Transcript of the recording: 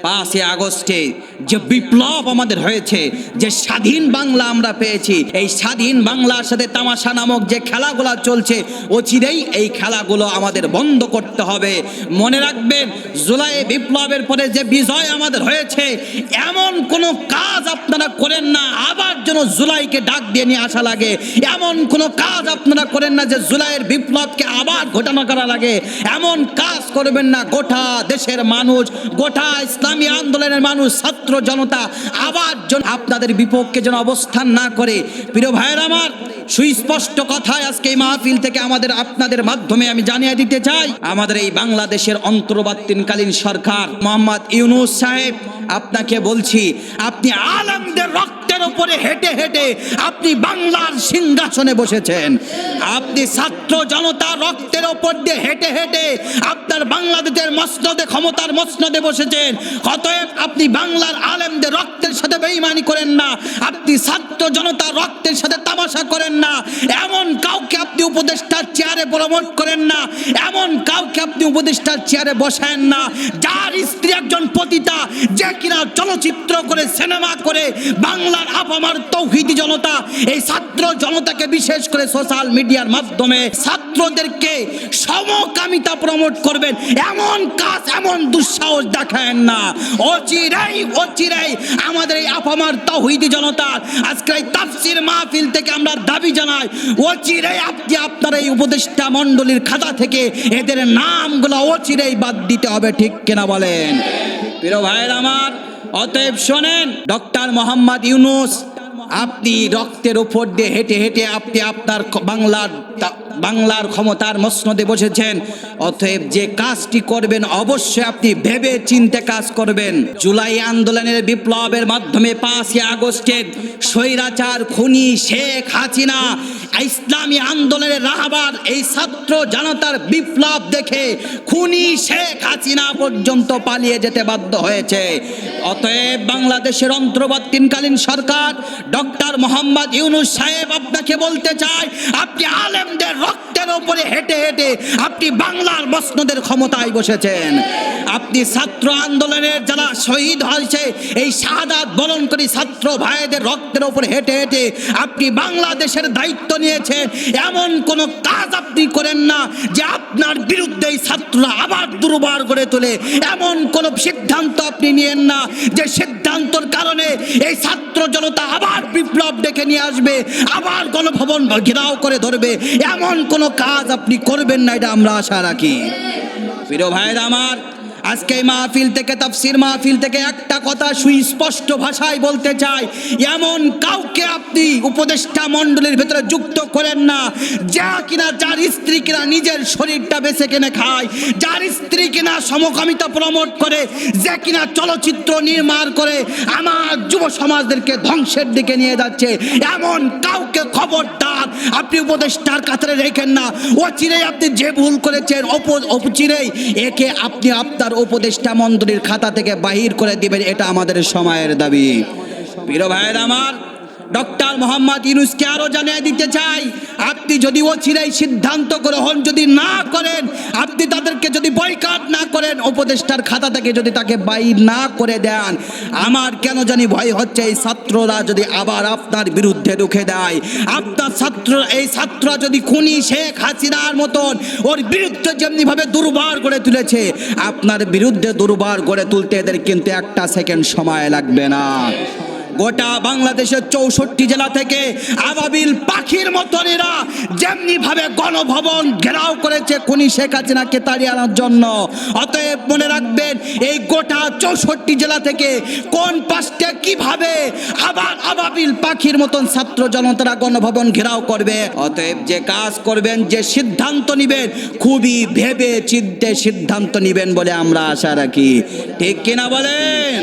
5 আগস্টে যে বিপ্লব আমাদের হয়েছে, যে স্বাধীন বাংলা আমরা পেয়েছি, এই স্বাধীন বাংলার সাথে তামাশা নামক যে খেলাগুলো চলছে, অচিরেই এই খেলাগুলো আমাদের বন্ধ করতে হবে। মনে রাখবেন, জুলাই বিপ্লবের পরে যে বিজয় আমাদের হয়েছে, এমন কোনো কাজ আপনারা করেন না আবার যেন জুলাইকে ডাক দিয়ে নিয়ে আসা লাগে। এমন কোনো কাজ আপনারা করেন না যে জুলাইয়ের বিপ্লবকে আবার ঘোষণা করা লাগে। এমন কাজ করবেন না। গোটা দেশের মানুষ, গোটা ইসলামী আন্দোলনের মানুষ, ছাত্র জনতা আবার যেন আপনাদের বিপক্ষে যেন অবস্থান না করে। প্রিয় ভাইয়ের আমার, সুস্পষ্ট কথায় আজকে এই মাহফিল থেকে আপনাদের মাধ্যমে আমি জানিয়ে দিতে চাই, আমাদের এই বাংলাদেশের অন্তর্বর্তীকালীন সরকার মোহাম্মদ ইউনূস সাহেব, আপনাকে বলছি, আপনি আলেমদের রক্তের উপরে হেঁটে হেঁটে আপনি বাংলার সিংহাসনে বসেছেন। আপনি ছাত্র জনতা রক্তের উপর দিয়ে হেঁটে হেঁটে আপনার বাংলাদেশের মসনদে, ক্ষমতার মসনদে বসেছেন। অতএব আপনি বাংলার আলেমদের রক্তের সাথে বেঈমানি করেন না, আপনি ছাত্র জনতার রক্তের সাথে তামাশা করেন না। এমন কাউকে আপনি উপদেষ্টার চেয়ারে প্রমোট করেন না, এমন কাউকে আপনি উপদেষ্টার চেয়ারে বসায়েন না যার স্ত্রী একজন পতিতা, যে কিনা চলচ্চিত্র করে, সিনেমা করে বাংলার আপামার তৌহিদি জনতা, এই ছাত্র জনতাকে বিশেষ করে সোশ্যাল মিডিয়ার মাধ্যমে ছাত্রদেরকে সমকামিতা প্রমোট করবেন, এমন কাজ, এমন দুঃসাহস দেখায়েন না। অচিরেই আমাদের এই আপামার তৌহিদি জনতার আজকে এই তাফসীর মাহফিল থেকে আমরা দাবি জানাই, অচিরেই আপনি আপনার এই উপদেষ্টা মণ্ডলীর খাতা থেকে এদের নামগুলো অচিরেই বাদ দিতে হবে। ঠিক কিনা বলেন? প্রিয় ভাইয়ের আমার, অতএব শোনেন, ডক্টর মোহাম্মদ ইউনূস, আপনি রক্তের উপর দিয়ে হেঁটে হেঁটে আপনি আপনার বাংলার ক্ষমতার মসনদে বসেছেন। অতএব যে কাজটি করবেন অবশ্যই আপনি ভেবে চিন্তে কাজ করবেন। জুলাই আন্দোলনের বিপ্লবের মাধ্যমে 5 আগস্টের স্বৈরাচার খুনি শেখ হাসিনা ইসলামী আন্দোলনের রাহবার এই ছাত্র জনতার বিপ্লব দেখে খুনি শেখ হাসিনা পর্যন্ত পালিয়ে যেতে বাধ্য হয়েছে। অতএব বাংলাদেশের অন্তর্বর্তীকালীন সরকার ডক্টর মোহাম্মদ ইউনূস সাহেব, আপনাকে বলতে চাই, আপনি আলেমদের রক্তের উপরে হেঁটে হেঁটে আপনি বাংলার মসনদের ক্ষমতায় বসেছেন। আপনি ছাত্র আন্দোলনের যারা শহীদ হয়েছে, এই শাহাদাত বরণকারী ছাত্র ভাইদের রক্তের উপরে হেঁটে হেঁটে আপনি বাংলাদেশের দায়িত্ব নিয়েছেন। এমন কোন কাজ আপনি করেন না যে আপনার বিরুদ্ধে এই ছাত্ররা আবার দুর্বার গড়ে তোলে। এমন কোন সিদ্ধান্ত আপনি নিয়েন না যে সিদ্ধান্তর কারণে এই ছাত্র জনতা আবার বিপ্লব ডেকে নিয়ে আসবে, আবার গণভবন ঘেরাও করে ধরবে। এমন কোন কাজ আপনি করবেন না, এটা আমরা আশা রাখি। প্রিয় ভাইরা আমার, আজকে এই মাহফিল থেকে, তাফসীর মাহফিল থেকে একটা কথা সুস্পষ্ট ভাষায় বলতে চাই, এমন কাউকে আপনি উপদেষ্টা মণ্ডলীর ভেতরে যুক্ত করেন না যার স্ত্রী কিনা নিজের শরীরটা বেছে কিনে খায়, যার স্ত্রী কিনা সমকামিতা প্রমোট করে, যে কিনা চলচ্চিত্র নির্মাণ করে আমার যুব সমাজদেরকে ধ্বংসের দিকে নিয়ে যাচ্ছে। এমন কাউকে খবরদার আপনি উপদেষ্টার কাতারে রেখেন না। অচিরেই আপনি যে ভুল করেছেন, অচিরেই একে আপনি আপনার উপদেষ্টা মণ্ডলীর খাতা থেকে বাহির করে দিবেন, এটা আমাদের সময়ের দাবি। প্রিয় ভাইয়ের আমার, ডক্টর মোহাম্মদ ইউনূসকে আরো জানিয়ে দিতে চাই, আপনি যদি অচিরেই সিদ্ধান্ত গ্রহণ যদি না করেন, আপনি তাদেরকে যদি বয়কট না করেন, উপদেষ্টার খাতা থেকে যদি তাকে বাইর না করে দেন, আমার কেন জানি ভয় হচ্ছে এই ছাত্ররা যদি আবার আপনার বিরুদ্ধে রুখে দেয়। আপনার এই ছাত্ররা যদি খুনি শেখ হাসিনার মতন ওর বিরুদ্ধে যেমনি ভাবে দুর্বার গড়ে তুলেছে, আপনার বিরুদ্ধে দুর্বার গড়ে তুলতে এদের কিন্তু একটা সেকেন্ড সময় লাগবে না। গোটা বাংলাদেশের 64 জেলা থেকে আবাবিল পাখির মতন এরা যেমনি ভাবে গণভবন ঘেরাও করেছে খুনি শেখ হাসিনাকে তাড়িয়ে আনার জন্য। অতএব মনে রাখবেন, এই গোটা 64 জেলা থেকে কোন পাশে কিভাবে আবার আবাবিল পাখির মতন ছাত্র জনতারা গণভবন ঘেরাও করবে। অতএব যে কাজ করবেন, যে সিদ্ধান্ত নিবেন, খুবই ভেবে চিন্তে সিদ্ধান্ত নিবেন বলে আমরা আশা রাখি। ঠিক কিনা বলেন?